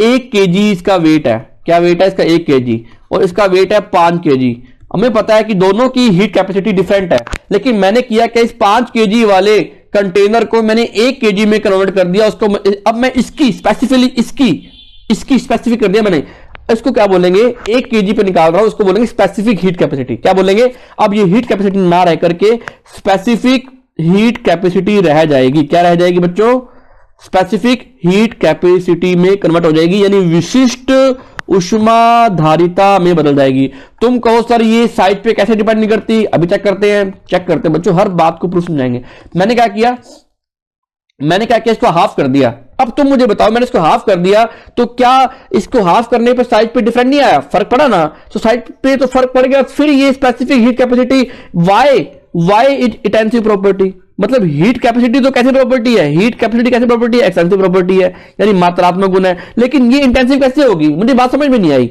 1 kg इसका वेट है, क्या वेट है इसका 1 kg, और इसका वेट है 5 kg। हमें पता है कि दोनों की हीट कैपेसिटी डिफरेंट है, लेकिन मैंने किया कि इस 5 kg वाले कंटेनर को मैंने 1 kg में कन्वर्ट कर दिया, उसको अब मैं इसकी स्पेसिफिकली इसकी स्पेसिफिक कर दिया मैंने, इसको क्या बोलेंगे 1 kg पे निकाल रहा हूं, उसको बोलेंगे स्पेसिफिक हीट कैपेसिटी। क्या बोलेंगे, अब ये हीट कैपेसिटी ना रह करके स्पेसिफिक हीट कैपेसिटी रह जाएगी। क्या रह जाएगी बच्चों, स्पेसिफिक हीट कैपेसिटी में कन्वर्ट हो जाएगी, यानी विशिष्ट उष्माधारिता में बदल जाएगी। तुम कहो सर ये साइज पे कैसे डिपेंड नहीं करती, अभी चेक करते हैं बच्चों, हर बात को प्रूफ समझाएंगे। मैंने क्या किया इसको हाफ कर दिया। अब तुम मुझे बताओ, मैंने इसको हाफ कर दिया तो क्या इसको हाफ करने पर साइज पे डिफरेंट नहीं आया, फर्क पड़ा ना, तो साइज पे तो फर्क पड़ गया। फिर ये specific heat capacity why intensive property, मतलब हीट कैपेसिटी तो कैसी प्रॉपर्टी है, हीट कैपेसिटी कैसी प्रॉपर्टी है, एक्सटेंसिव प्रॉपर्टी है, यानी मात्रात्मक गुण है, लेकिन ये इंटेंसिव कैसे होगी, मुझे बात समझ में नहीं आई।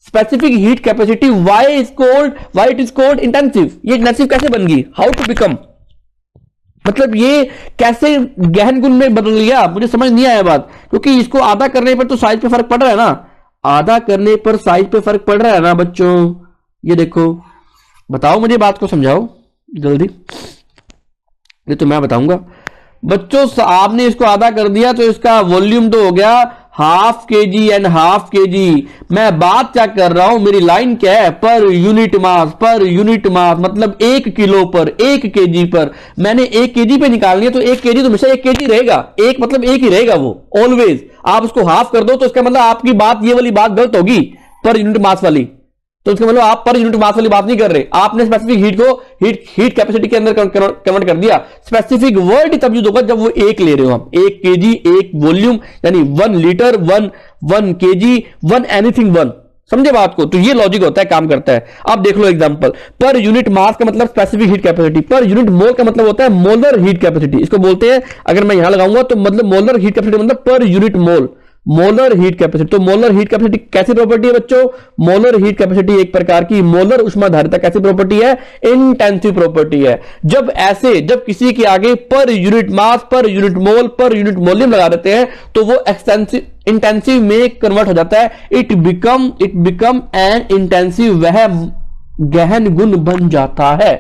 Specific heat capacity why it is called intensive, ये इंटेंसिव कैसे बन गई, हाउ टू बिकम, मतलब ये कैसे गहन गुण में बदल गया, मुझे समझ नहीं आया बात, क्योंकि इसको आधा करने पर तो साइज पे फर्क पड़ रहा है ना, आधा करने पर साइज पे फर्क पड़ रहा है ना बच्चों। ये देखो, बताओ मुझे बात को समझाओ जल्दी, ये तो मैं बताऊंगा बच्चों। आपने इसको आधा कर दिया तो इसका वॉल्यूम तो हो गया half KG and half KG. मैं बात क्या कर रहा हूं, मेरी लाइन क्या है, per unit mass, per unit mass मतलब 1 किलो पर, 1 केजी पर। मैंने 1 केजी पे निकालनी है तो 1 केजी तो हमेशा 1 केजी रहेगा, एक मतलब एक ही रहेगा वो ऑलवेज। आप उसको हाफ कर दो तो इसका मतलब आपकी बात, ये वाली बात गलत होगी, पर यूनिट मास वाली। तो इसका मतलब आप पर यूनिट मास वाली बात नहीं कर रहे, आपने स्पेसिफिक हीट को हीट कैपेसिटी के अंदर कन्वर्ट कर दिया। स्पेसिफिक वर्ड तब यूज होगा जब वो एक ले रहे हो हम, 1 केजी 1 वॉल्यूम, यानी 1 लीटर 1 केजी 1 एनीथिंग 1। समझे बात को? तो ये लॉजिक होता है, काम करता है। आप देख लो एग्जांपल, पर यूनिट मास का मतलब specific heat capacity, per unit mole का मतलब होता है मोलर हीट कैपेसिटी। इसको बोलते हैं, अगर मैं यहां लगाऊंगा तो मतलब मोलर हीट कैपेसिटी मतलब per unit mole, molar heat capacity. तो मोलर हीट कैपेसिटी कैसी प्रॉपर्टी है बच्चों? मोलर हीट कैपेसिटी एक प्रकार की मोलर ऊष्माधारिता कैसी प्रॉपर्टी है? इंटेंसिव प्रॉपर्टी है। जब किसी के आगे per unit mass, per unit mole, per unit volume लगा देते हैं तो वो एक्सटेंसिव इंटेंसिव में कन्वर्ट हो जाता है। इट बिकम एन इंटेंसिव, वह गहन गुण बन जाता है।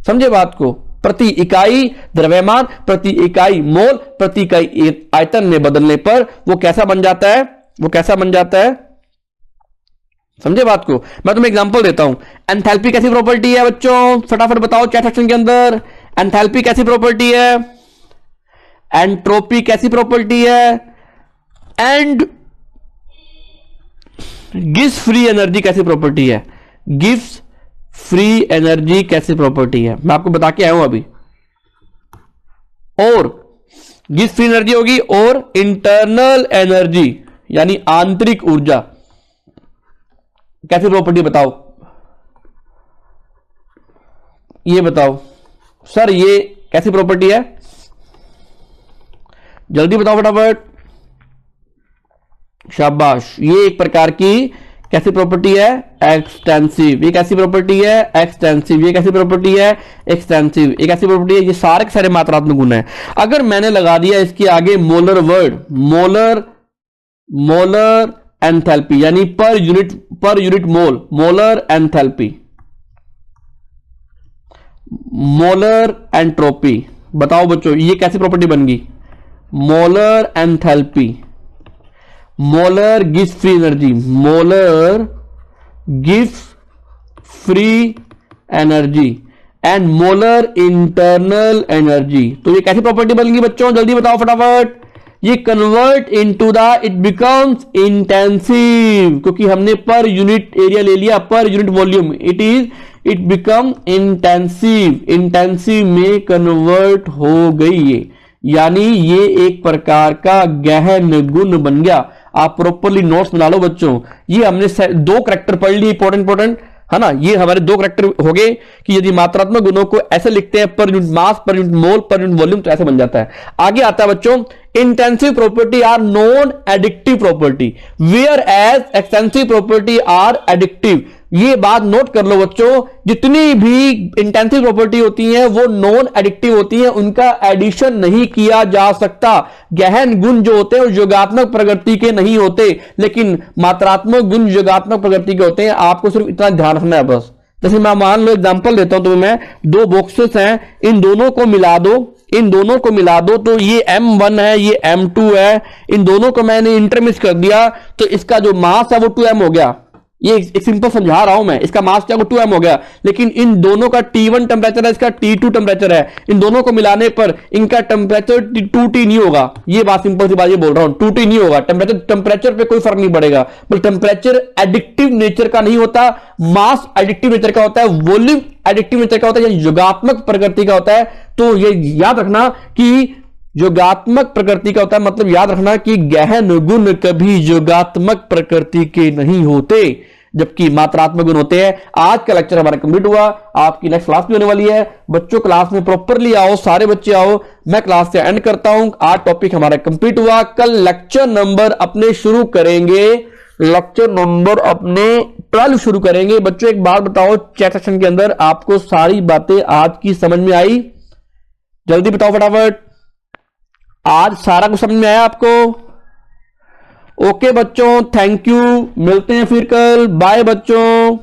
समझे बात को? प्रति इकाई द्रव्यमान, प्रति इकाई मोल, प्रति इकाई आयतन में बदलने पर वो कैसा बन जाता है? वो कैसा बन जाता है? समझे बात को? मैं तुम्हें एग्जांपल देता हूं। एंथैल्पी कैसी प्रॉपर्टी है बच्चों? फटाफट बताओ चैट सेक्शन के अंदर। एंथैल्पी कैसी प्रॉपर्टी है? एंट्रोपी कैसी प्रॉपर्टी है? एंड गिब्स फ्री एनर्जी कैसी प्रॉपर्टी है? गिब्स फ्री एनर्जी कैसी प्रॉपर्टी है? मैं आपको बता के आया हूं अभी। और गिब्स फ्री एनर्जी होगी, और इंटरनल एनर्जी यानी आंतरिक ऊर्जा कैसी प्रॉपर्टी बताओ? ये बताओ सर, ये कैसी प्रॉपर्टी है? जल्दी बताओ फटाफट। शाबाश। ये एक प्रकार की कैसी प्रॉपर्टी है? एक्सटेंसिव। ये कैसी प्रॉपर्टी है? एक्सटेंसिव। ये कैसी प्रॉपर्टी है? एक्सटेंसिव। ये कैसी प्रॉपर्टी है? ये सारे के सारे मात्रात्मक गुण है। अगर मैंने लगा दिया इसके आगे मोलर वर्ड, मोलर एंथैल्पी यानी per unit mole, molar enthalpy, molar entropy, बताओ बच्चों ये कैसी प्रॉपर्टी बन गई? Molar enthalpy, molar Gibbs free energy, molar Gibbs free energy and molar internal energy. तो ये कैसी प्रॉपर्टी बन गई बच्चों? जल्दी बताओ फटाफट। ये convert into it becomes intensive, क्योंकि हमने पर यूनिट एरिया ले लिया, per unit volume, it become intensive, intensive में कन्वर्ट हो गई ये, यानी ये एक प्रकार का गहन गुण बन गया। आप प्रॉपरली नोट्स बना लो बच्चों। ये हमने 2 करैक्टर पढ़ लिए, इंपॉर्टेंट है ना। ये हमारे 2 करैक्टर हो गए कि यदि मात्रात्मक गुणों को ऐसे लिखते हैं, per unit mass, per unit mole, per unit volume, तो ऐसे बन जाता है। आगे आता है बच्चों, intensive property are non addictive property, where as extensive property are addictive. ये बात नोट कर लो बच्चों, जितनी भी इंटेंसिव प्रॉपर्टी होती हैं वो नॉन एडिक्टिव होती हैं, उनका एडिशन नहीं किया जा सकता। गहन गुण जो होते हैं वो योगात्मक प्रकृति के नहीं होते, लेकिन मात्रात्मक गुण योगात्मक प्रकृति के होते हैं। आपको सिर्फ इतना ध्यान रखना है बस। जैसे मैं मान लो एग्जांपल देता हूं तो मैं 2 बॉक्सेस हैं, इन दोनों को मिला दो, तो ये M1 है, ये M2 है। इन दोनों को मैंने इंटरमिक्स कर दिया तो इसका जो मास है वो 2m हो गया। ये एक सिंपल समझा रहा हूं मैं, इसका मास क्या 2m हो गया। लेकिन इन दोनों का T1 टेम्परेचर है, इसका T2 टेम्परेचर है। इन दोनों को मिलाने पर इनका टेम्परेचर 2T नहीं होगा। ये बात सिंपल सी बात ये बोल रहा हूं, 2T नहीं होगा। टेम्परेचर पे कोई फर्क नहीं पड़ेगा, बट टेम्परेचर एडिक्टिव नेचर का नहीं होता, मास एडिक्टिव नेचर का होता है, वॉल्यूम एडिक्टिव नेचर का होता है, योगात्मक प्रकृति का होता है। तो ये याद रखना कि योगात्मक प्रकृति का होता है, मतलब याद रखना कि गहन गुण कभी योगात्मक प्रकृति के नहीं होते, जबकि मात्रात्मक गुण होते हैं। आज का लेक्चर हमारा कंप्लीट हुआ। आपकी नेक्स्ट क्लास भी होने वाली है बच्चों। क्लास में प्रॉपरली आओ, सारे बच्चे आओ। मैं क्लास से एंड करता हूं। आज टॉपिक हमारा कंप्लीट हुआ। कल लेक्चर नंबर अपने शुरू करेंगे, लेक्चर नंबर अपने 12 शुरू करेंगे। बच्चों एक बात बताओ, चैट सेक्शन के अंदर आपको सारी बातें आज की समझ में आई? जल्दी बताओ फटाफट। आज सारा कुछ समझ में आया आपको? ओके बच्चों, थैंक यू। मिलते हैं फिर कल। बाय बच्चों।